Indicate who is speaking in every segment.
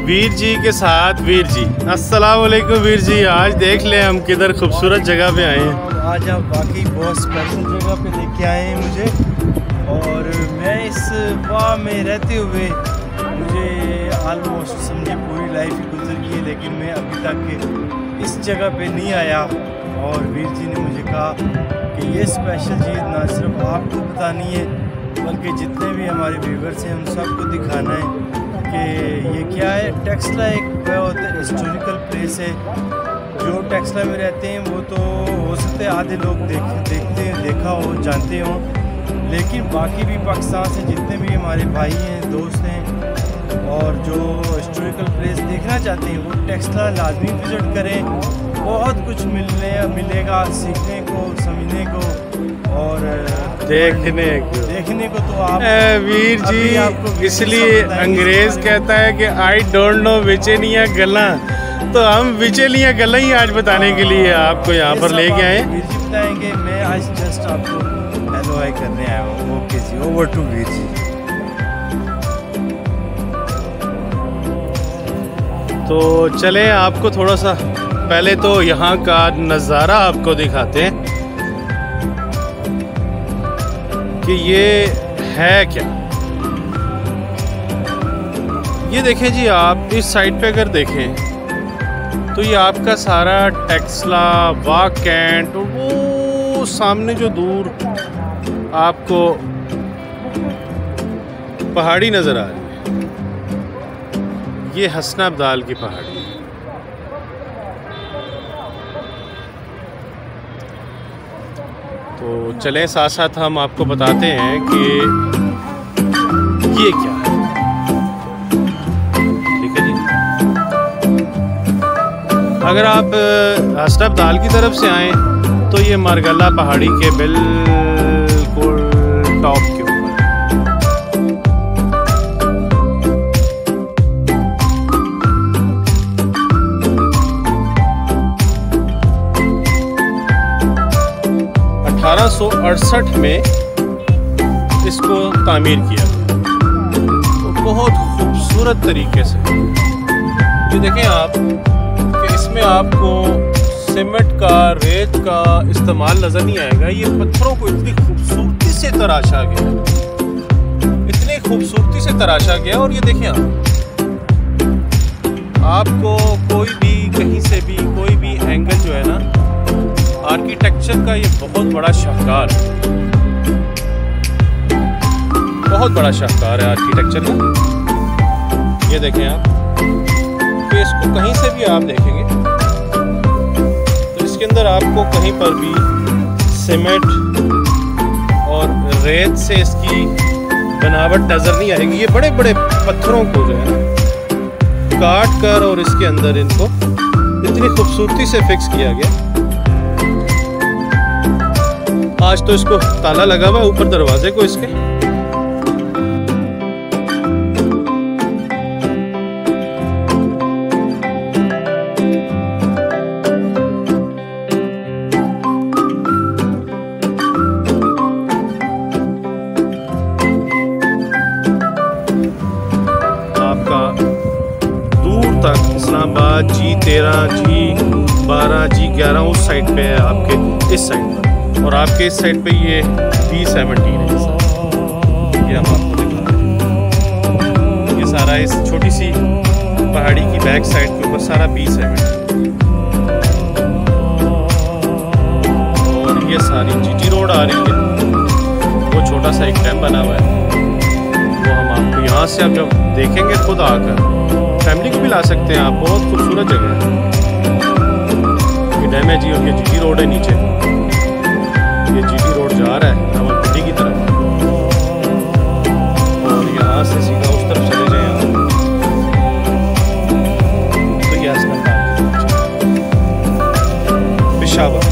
Speaker 1: वीर जी के साथ वीर जी। अस्सलाम वालेकुम वीर जी। आज देख लें हम किधर खूबसूरत जगह पे आए हैं।
Speaker 2: आज आप वाकई बहुत स्पेशल जगह पे लेके आए हैं मुझे, और मैं इस वाह में रहते हुए मुझे आलमोस्ट समझे पूरी लाइफ ही गुजर गई है, लेकिन मैं अभी तक इस जगह पे नहीं आया। और वीर जी ने मुझे कहा कि ये स्पेशल चीज़ ना सिर्फ आपको बतानी है बल्कि जितने भी हमारे व्यूवर्स हैं उन सबको दिखाना है कि ये क्या है। टेक्सला एक बहुत हिस्टोरिकल प्लेस है। जो टेक्सला में रहते हैं वो तो हो सकते हैं आधे लोग देखा हो, जानते हो, लेकिन बाकी भी पाकिस्तान से जितने भी हमारे भाई हैं, दोस्त हैं और जो हिस्टोरिकल प्लेस देखना चाहते हैं वो टेक्सला लाजमी विज़िट करें। बहुत कुछ मिलेगा सीखने को, समझने को और देखने को। तो आप
Speaker 1: वीर जी, इसलिए अंग्रेज कहता है कि आई डोंट नो विचेलियाँ गल्ला, तो हम विचेलियाँ गल्ला ही आज बताने के लिए आपको यहाँ पर लेके आए।
Speaker 2: वीर जी बताएंगे, मैं आज जस्ट आपको हेलो हाय करने आया हूँ। Okay ji, over to Veer ji.
Speaker 1: तो चले आपको थोड़ा सा पहले तो यहाँ का नज़ारा आपको दिखाते हैं कि ये है क्या। ये देखें जी, आप इस साइड पे अगर देखें तो ये आपका सारा टेक्सला, वाघ कैंट, और वो सामने जो दूर आपको पहाड़ी नज़र आ रही है, ये हसन अब्दाल की पहाड़ी है। तो चलें साथ साथ हम आपको बताते हैं कि ये क्या है। ठीक है जी। अगर आप हसन अब्दाल की तरफ से आएँ तो ये मारगला पहाड़ी के बिल्कुल टॉप के ऊपर। 1868 में इसको तामीर किया गया, तो बहुत खूबसूरत तरीके से। ये देखें आप कि इसमें आपको सीमेंट का, रेत का इस्तेमाल नज़र नहीं आएगा। ये पत्थरों को इतनी खूबसूरती से तराशा गया, इतनी खूबसूरती से तराशा गया। और ये देखें आपको कोई भी कहीं से भी कोई भी एंगल जो है ना, आर्किटेक्चर का ये बहुत बड़ा शाहकार है, बहुत बड़ा शाहकार है आर्किटेक्चर का। ये देखें आप कि इसको कहीं से भी आप देखेंगे तो इसके अंदर आपको कहीं पर भी सीमेंट और रेत से इसकी बनावट नज़र नहीं आएगी। ये बड़े बड़े पत्थरों को जो है काट कर और इसके अंदर इनको इतनी खूबसूरती से फिक्स किया गया। आज तो इसको ताला लगा हुआ ऊपर दरवाजे को इसके। आपका दूर तक इस्लामाबाद G13, G12, G11 उस साइड पे है, आपके इस साइड पर, और आपके इस साइड पे ये B17 है। ये हम आपको दिखा रहे हैं। ये सारा इस छोटी सी पहाड़ी की बैक साइड के ऊपर सारा B17 है। और ये सारी GT रोड आ रही है, वो छोटा सा एक डैम बना हुआ है, वो हम आपको यहाँ से आप जब देखेंगे खुद आकर, फैमिली को भी ला सकते हैं आप। बहुत खूबसूरत जगह है। ये डैम है जी, और ये GT रोड है नीचे। ये GT रोड जा रहा है रावलपिंडी की तरफ, और यहाँ से सीधा उस तरफ चले जाएं आप तो ये हसन अब्दाल, पेशावर।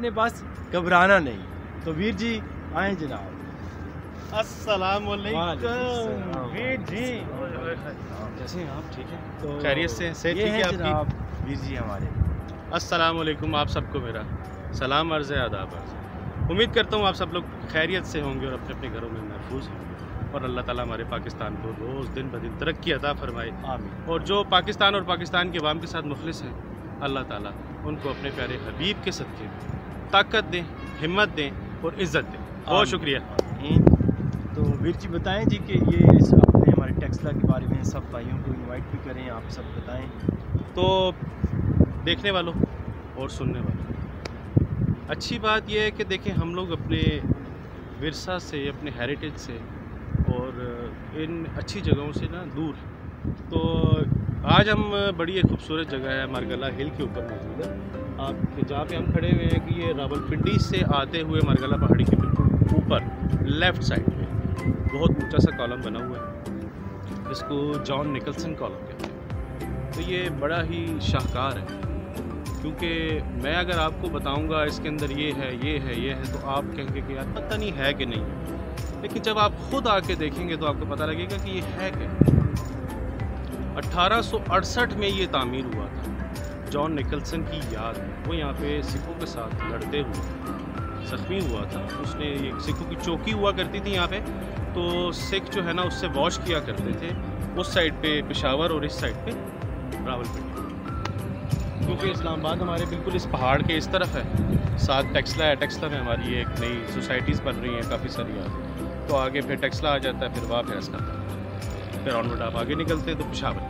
Speaker 2: आपने बस घबराना नहीं। तो वीर जी आए जनाब।
Speaker 1: अस्सलाम
Speaker 2: वालेकुम
Speaker 1: वीर जी।
Speaker 2: कैसे हैं आप? ठीक है तो
Speaker 1: खैरियत से सेहत
Speaker 2: ये
Speaker 1: ठीक है
Speaker 2: हैं
Speaker 1: आपकी?
Speaker 2: जनाब वीर जी हमारे।
Speaker 1: अस्सलाम वालेकुम, आप सबको मेरा सलाम अर्ज़ है, आदाब अर्ज़ है। उम्मीद करता हूँ आप सब लोग खैरियत से होंगे और अपने अपने घरों में महफूज हैं और अल्लाह ताला हमारे पाकिस्तान को रोज़ दिन ब दिन तरक्की अता फरमाए।
Speaker 2: आमीन।
Speaker 1: और जो पाकिस्तान और पाकिस्तान के अवाम के साथ मुखलिस हैं, अल्लाह ताला उनको अपने प्यारे हबीब के सदक़े ताकत दें, हिम्मत दें और इज़्ज़त दें। बहुत शुक्रिया।
Speaker 2: तो वीर जी बताएं जी कि ये इस अपने हमारे टेक्सला के बारे में सब भाइयों को इनवाइट भी करें, आप सब बताएं।
Speaker 1: तो देखने वालों और सुनने वालों, अच्छी बात यह है कि देखें हम लोग अपने विरसा से, अपने हेरिटेज से और इन अच्छी जगहों से ना दूर हैं। तो आज हम बड़ी एक खूबसूरत जगह है मारगला हिल के ऊपर मौजूद है। आप जहाँ पे हम खड़े हुए हैं कि ये रावलपिंडी से आते हुए मारगला पहाड़ी के बिल्कुल ऊपर लेफ़्ट साइड में बहुत ऊंचा सा कॉलम बना हुआ है, इसको जॉन निकलसन कॉलम कहते हैं। तो ये बड़ा ही शाहकार है, क्योंकि मैं अगर आपको बताऊंगा इसके अंदर ये है ये है ये है तो आप कहेंगे कि यार पता नहीं है कि नहीं है, लेकिन जब आप खुद आके देखेंगे तो आपको पता लगेगा कि ये है क्या। 1868 में ये तामीर हुआ था, जॉन निकलसन की याद में। वो यहाँ पे सिखों के साथ लड़ते हुए ज़ख्मी हुआ था। उसने ये सिखों की चौकी हुआ करती थी यहाँ पे, तो सिख जो है ना उससे वॉश किया करते थे उस साइड पे पेशावर और इस साइड पे रावलपिंडी, क्योंकि इस्लामाबाद हमारे बिल्कुल इस पहाड़ के इस तरफ है। साथ टेक्सला है, टेक्सला में हमारी एक नई सोसाइटीज़ बन रही हैं काफ़ी सारी आज। तो आगे फिर टेक्सला आ जाता है, फिर वहाँ फैस करता है, फिर ऑनवर्ड आप आगे निकलते हैं तो पेशावर।